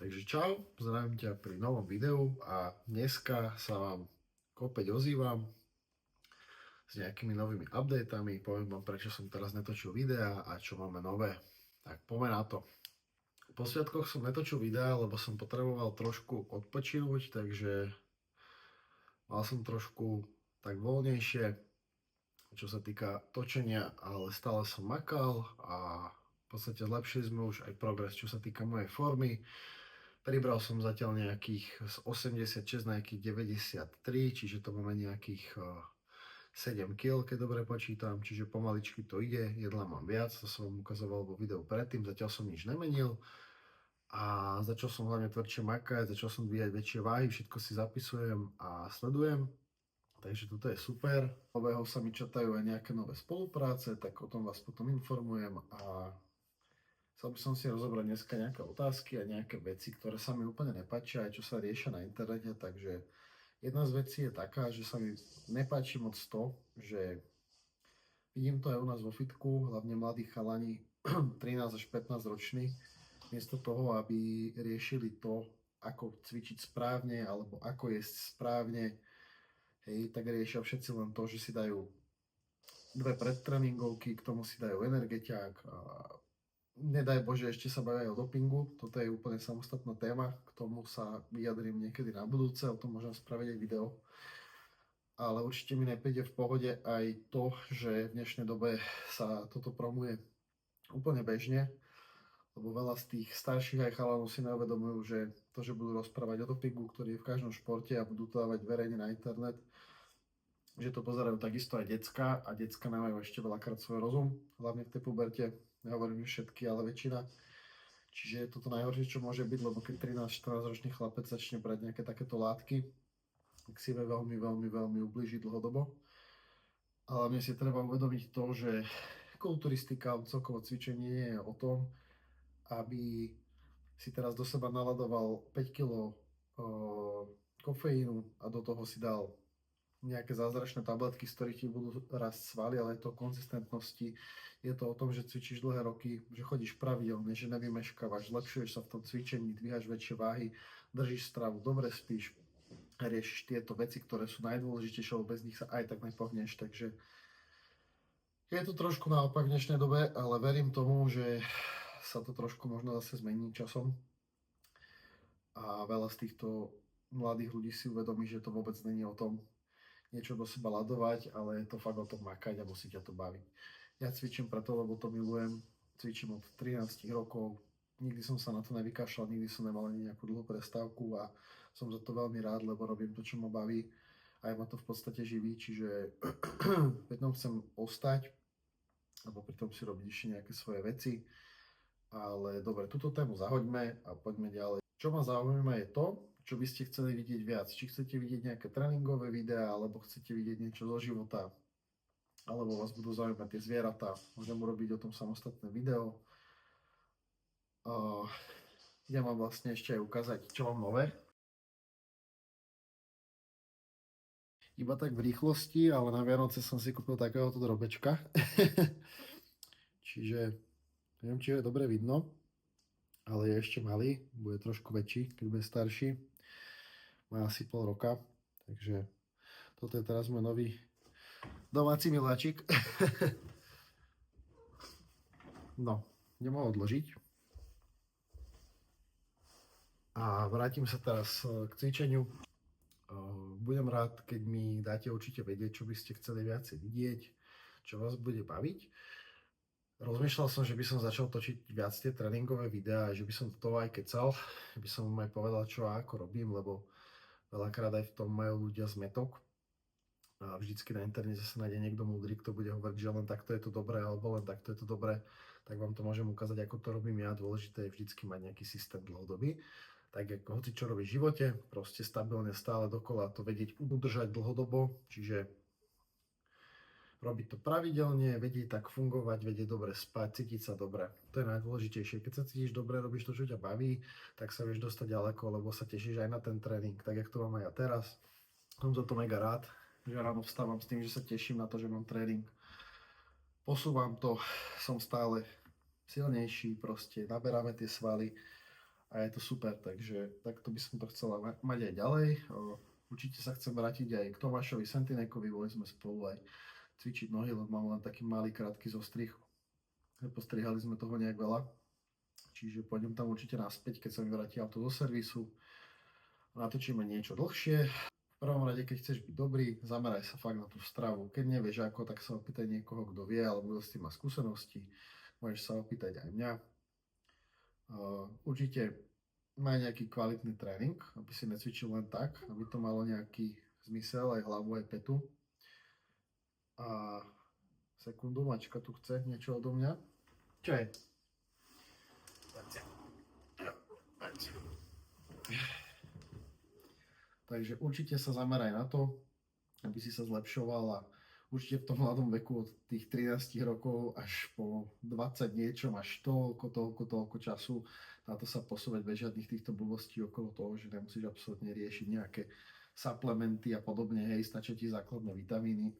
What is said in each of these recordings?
Takže čau, zdravím ťa pri novom videu a dneska sa vám opäť ozývam s nejakými novými updatami. Poviem vám, prečo som teraz netočil videa a čo máme nové. Tak poďme na to. Po sviatkoch som netočil videa, lebo som potreboval trošku odpočinúť, takže mal som trošku tak voľnejšie, čo sa týka točenia, ale stále som makal a v podstate zlepšili sme už aj progres, čo sa týka mojej formy. Pribral som zatiaľ nejakých z 86 na nejakých 93, čiže to máme nejakých 7 kg, keď dobre počítam, čiže pomaličky to ide, jedla mám viac, to som vám ukazoval vo videu predtým, zatiaľ som nič nemenil a začal som hlavne tvrdšie makať, začal som dvíjať väčšie váhy, všetko si zapisujem a sledujem, takže toto je super. Obehov sa mi čatajú aj nejaké nové spolupráce, tak o tom vás potom informujem a chcel by som si rozobrať dneska nejaké otázky a nejaké veci, ktoré sa mi úplne nepáčia, aj čo sa riešia na internete, takže jedna z vecí je taká, že sa mi nepáči moc to, že vidím to aj u nás vo fitku, hlavne mladí chalani, 13 až 15 roční, miesto toho, aby riešili to, ako cvičiť správne alebo ako jesť správne, hej, tak riešia všetci len to, že si dajú dve predtréningovky, k tomu si dajú energetiák a nedaj Bože, ešte sa bavia aj o dopingu, toto je úplne samostatná téma, k tomu sa vyjadrím niekedy na budúce, o tom môžem spraviť aj video. Ale určite mi nepríde v pohode aj to, že v dnešnej dobe sa toto promuje úplne bežne, lebo veľa z tých starších aj chalanov si neuvedomujú, že to, že budú rozprávať o dopingu, ktorý je v každom športe a budú to dávať verejne na internet, že to pozerajú takisto aj decka a decka nemajú ešte veľakrát svoj rozum, hlavne v tej puberte. Nehovorím, že všetky, ale väčšina. Čiže je toto najhoršie, čo môže byť, lebo keď 13-14 ročný chlapec začne brať nejaké takéto látky, tak si vie veľmi ublížiť dlhodobo. Ale mne si treba uvedomiť to, že kulturistika, celkovo cvičenie nie je o tom, aby si teraz do seba naladoval 5 kg kofeínu a do toho si dal nejaké zázračné tabletky, z ktorých ti budú rásť svaly, ale je to o konzistentnosti. Je to o tom, že cvičíš dlhé roky, že chodíš pravidelne, že nevymeškávaš, zlepšuješ sa v tom cvičení, dvíhaš väčšie váhy, držíš stravu, dobre spíš, riešiš tieto veci, ktoré sú najdôležitejšie, lebo bez nich sa aj tak nepohneš. Takže je to trošku naopak v dnešnej dobe, ale verím tomu, že sa to trošku možno zase zmení časom. A veľa z týchto mladých ľudí si uvedomí, že to vôbec není o tom, niečo do seba ladovať, ale je to fakt o tom makať a musí ťa to baviť. Ja cvičím preto, lebo to milujem. Cvičím od 13 rokov. Nikdy som sa na to nevykašľal, nikdy som nemal ani nejakú dlhú prestávku a som za to veľmi rád, lebo robím to, čo ma baví. Aj ma to v podstate živí, čiže pri tom chcem ostať alebo pri tom si robiť ešte nejaké svoje veci. Ale dobre, túto tému zahoďme a poďme ďalej. Čo ma zaujíma je to, čo by ste chceli vidieť viac. Či chcete vidieť nejaké tréningové videá, alebo chcete vidieť niečo zo života, alebo vás budú zaujímať tie zvieratá. Môžem urobiť o tom samostatné video. Idem vám vlastne ešte aj ukázať, čo mám nové. Iba tak v rýchlosti, ale na Vianoce som si kúpil takéhoto drobečka. Čiže neviem, či je dobre vidno, ale je ešte malý, bude trošku väčší, keď bude starší. Má asi pol roka, takže toto je teraz môj nový domáci miláčik. No, idem ho odložiť. A vrátim sa teraz k cvičeniu. Budem rád, keď mi dáte určite vedieť, čo by ste chceli viacej vidieť, čo vás bude baviť. Rozmýšľal som, že by som začal točiť viac tie tréningové videá, že by som do toho aj kecal, by som aj povedal, čo a ako robím, lebo veľakrát aj v tom majú ľudia zmetok. A vždycky na internete sa nájde niekto múdry, kto bude hovoriť, že len takto je to dobré, alebo len takto je to dobré, tak vám to môžem ukázať, ako to robím ja. Dôležité je vždycky mať nejaký systém dlhodobý. Tak ako hoci čo robíš v živote, proste stabilne stále dokola to vedieť udržať dlhodobo, čiže robiť to pravidelne, vedieť tak fungovať, vedieť dobre spať, cítiť sa dobre. To je najdôležitejšie. Keď sa cítiš dobre, robíš to, čo ťa baví, tak sa vieš dostať ďaleko, lebo sa tešíš aj na ten tréning, tak jak to mám aj ja teraz. Som za to mega rád, že ráno vstávam s tým, že sa teším na to, že mám tréning. Posúvam to, som stále silnejší, proste naberáme tie svaly a je to super, takže takto by som to chcela mať aj ďalej. Určite sa chcem vrátiť aj k Tomášovi Sentinekovi, boli sme spolu aj cvičiť nohy, lebo mám len taký malý krátky zostrih. Postrihali sme toho nejak veľa, čiže pôjdem tam určite naspäť, keď sa mi vráti auto zo servisu. Natočíme niečo dlhšie. V prvom rade, keď chceš byť dobrý, zameraj sa fakt na tú stravu. Keď nevieš ako, tak sa opýtaj niekoho, kto vie, alebo kto s tým má skúsenosti. Môžeš sa opýtať aj mňa. Určite maj nejaký kvalitný tréning, aby si necvičil len tak, aby to malo nejaký zmysel, aj hlavu, aj petu. A sekundu, mačka tu chce niečo odo mňa. Čo je? Takže určite sa zameraj na to, aby si sa zlepšoval a určite v tom mladom veku od tých 13 rokov až po 20 niečo máš toľko času na to sa posúvať bez žiadnych týchto blbostí okolo toho, že nemusíš absolútne riešiť nejaké suplementy a podobne, hej, stačia ti základné vitamíny,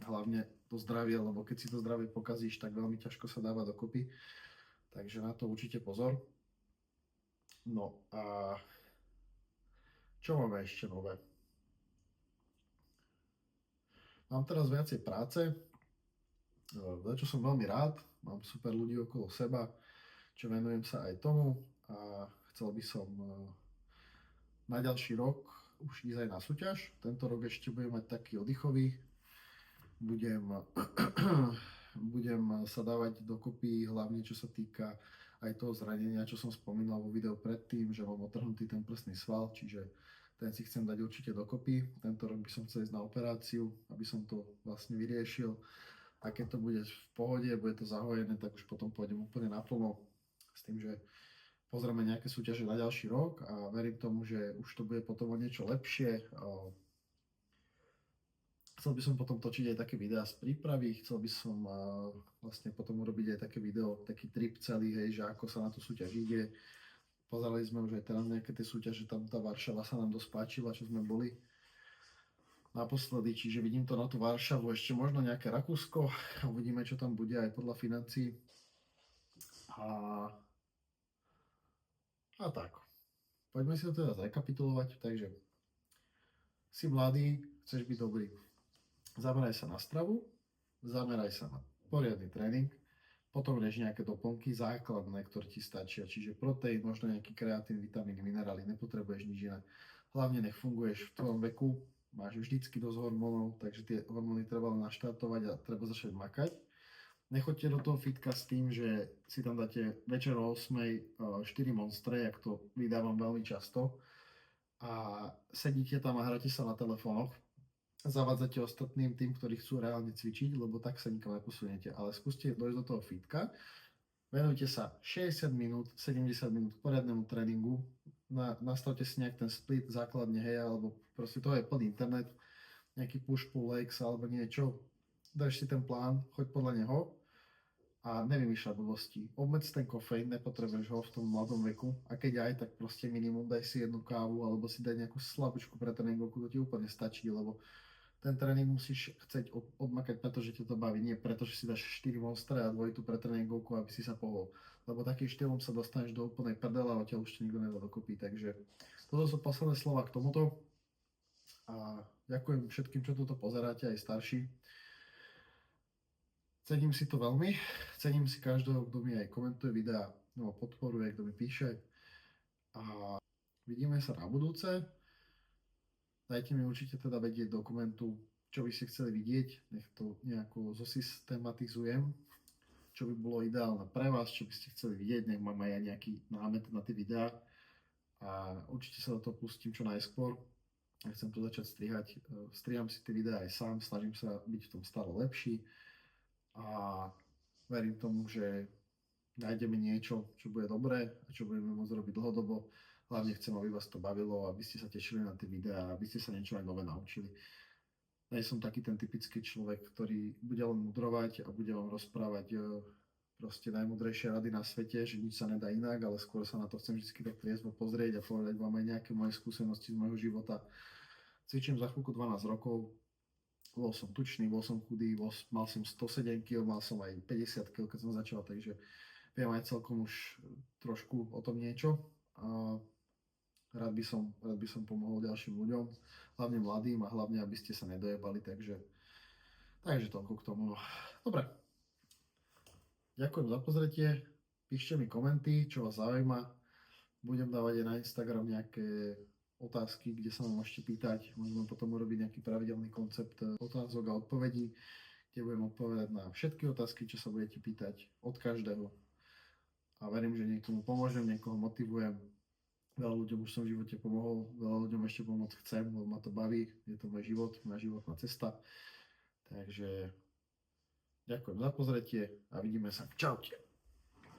hlavne to zdravie, lebo keď si to zdravie pokazíš, tak veľmi ťažko sa dáva dokopy, takže na to určite pozor. No a čo máme ešte nové? Mám teraz viacej práce, za čo som veľmi rád, mám super ľudí okolo seba, čo venujem sa aj tomu a chcel by som na ďalší rok už ísť aj na súťaž. Tento rok ešte budem mať taký oddychový, budem sa dávať dokopy, hlavne čo sa týka aj toho zranenia, čo som spomínal vo videu predtým, že mám otrhnutý ten prsný sval, čiže ten si chcem dať určite dokopy. Tento rok by som chcel ísť na operáciu, aby som to vlastne vyriešil. A keď to bude v pohode, bude to zahojené, tak už potom pôjdem úplne naplno s tým, že pozrieme nejaké súťaže na ďalší rok a verím tomu, že už to bude potom o niečo lepšie. Chcel by som potom točiť aj také videá z prípravy, chcel by som vlastne potom urobiť aj také video, taký trip celý, hej, že ako sa na tú súťaž ide. Pozerali sme už aj teraz nejaké tie súťaže, tam tá Varšava sa nám dosť páčila, čo sme boli naposledy, čiže vidím to na tú Varšavu, ešte možno nejaké Rakúsko, uvidíme, čo tam bude aj podľa financií. A tak, poďme si to teda zrekapitulovať, takže si mladý, chceš byť dobrý, zameraj sa na stravu, zameraj sa na poriadny tréning, potom rieš nejaké doplnky základné, ktoré ti stačia, čiže proteín, možno nejaký kreatín, vitamíny, minerály, nepotrebuješ nič iné. Hlavne nech funguješ v tvojom veku, máš vždycky dosť hormónov, takže tie hormóny treba len naštartovať a treba začať makať. Nechoďte do toho fitka s tým, že si tam dáte večer o 8 4 monstre, jak to vydávam veľmi často a sedíte tam a hráte sa na telefónoch. Zavádzate ostatným tým, ktorí chcú reálne cvičiť, lebo tak sa nikam neposuniete. Ale skúste dojsť do toho fitka, venujte sa 60 minút, 70 minút k poriadnemu tréningu, nastavte si nejak ten split základne, hej, alebo proste to je pod internet, nejaký push-pull legs alebo niečo, dáš si ten plán, choď podľa neho a nevymýšľaj blbosti. Obmedz ten kofeín, nepotrebuješ ho v tom mladom veku a keď aj, tak proste minimum daj si jednu kávu alebo si daj nejakú slabúčku pre tréningovku, to ti úplne stačí, lebo ten tréning musíš chceť odmakať, pretože ťa to baví, nie preto, že si dáš 4 monstre a dvojitú pre tréningovku, aby si sa pohol. Lebo takým štýlom sa dostaneš do úplnej prdele a odtiaľ už ti nikto nedá dokopy. Takže toto sú posledné slova k tomuto. A ďakujem všetkým, čo toto pozeráte, aj starší. Cením si to veľmi. Cením si každého, kto mi aj komentuje videá, no podporuje, kto mi píše. A vidíme sa na budúce. Dajte mi určite teda vedieť do komentu, čo by ste chceli vidieť, nech to nejako zosystematizujem, čo by bolo ideálne pre vás, čo by ste chceli vidieť, nech mám aj nejaký námet na tie videá a určite sa do toho pustím čo najskôr. Ja chcem to začať strihať, striham si tie videá aj sám, snažím sa byť v tom stále lepší a verím tomu, že nájdeme niečo, čo bude dobré a čo budeme môcť robiť dlhodobo. Hlavne chcem, aby vás to bavilo, aby ste sa tešili na tie videá, aby ste sa niečo aj nové naučili. Nie som taký ten typický človek, ktorý bude len mudrovať a bude vám rozprávať proste najmudrejšie rady na svete, že nič sa nedá inak, ale skôr sa na to chcem vždy tak triezvo pozrieť a povedať vám aj nejaké moje skúsenosti z môjho života. Cvičím za chvíľku 12 rokov, bol som tučný, bol som chudý, mal som 107 kg, mal som aj 50 kg, keď som začal, takže viem aj celkom už trošku o tom niečo. a rád by som pomohol ďalším ľuďom, hlavne mladým a hlavne, aby ste sa nedojebali, takže toľko k tomu. Dobre. Ďakujem za pozretie, píšte mi komenty, čo vás zaujíma. Budem dávať aj na Instagram nejaké otázky, kde sa ma môžete pýtať. Môžeme potom urobiť nejaký pravidelný koncept otázok a odpovedí, kde budem odpovedať na všetky otázky, čo sa budete pýtať od každého. A verím, že niekomu pomôžem, niekoho motivujem. Veľa ľuďom už som v živote pomohol, veľa ľuďom ešte pomôcť chcem, lebo ma to baví, je to môj život, moja životná cesta. Takže ďakujem za pozretie a vidíme sa. Čaute.